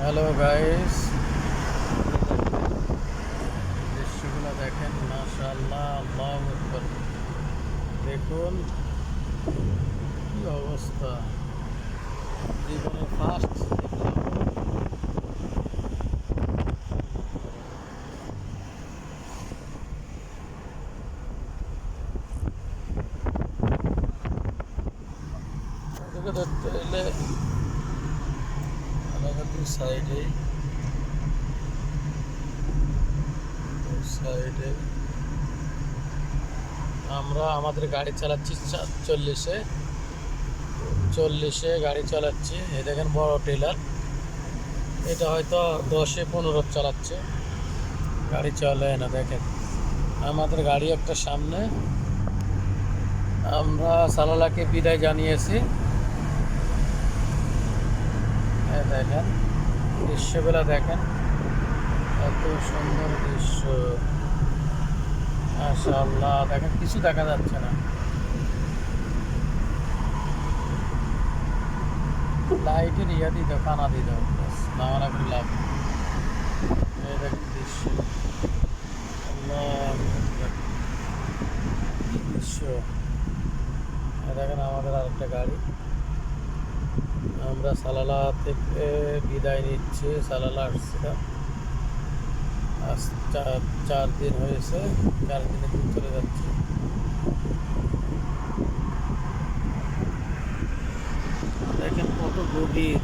Hello guys, দৃশ্যগুলো দেখেন, মাশাআল্লাহ, আল্লাহু আকবার। দেখুন কি অবস্থা, জীবনে ফার্স্ট দেখুন। ধরতে এলে আমাদের সাইডে সাইডে আমরা আমাদের গাড়ি চালাচ্ছি 40-এ গাড়ি চালাচ্ছি। এই দেখেন বড় টেলার, এটা হয়তো 10-15 চালাচ্ছে, গাড়ি চলে না। দেখেন আমাদের গাড়ি একটা সামনে, আমরা সালালাকে বিদায় জানিয়েছি। দেখেন দৃশ্যগুলো দেখেন, এত সুন্দর দৃশ্য, মাশাআল্লাহ। দেখেন কিছু দেখা যাচ্ছে না, লাইটের ইয়া দিয়ে দাও, কানা দিয়ে দাও, নামানা করে লাভ। এই দেখেন দৃশ্য, আল্লাহ দৃশ্য। দেখেন আমাদের আরেকটা গাড়ি, আমরা সালালা থেকে বিদায় নিচ্ছি। সালালা আসছিলাম, আজ 4 দিন হয়েছে, 4 দিনে চলে যাচ্ছি। দেখেন কত গভীর।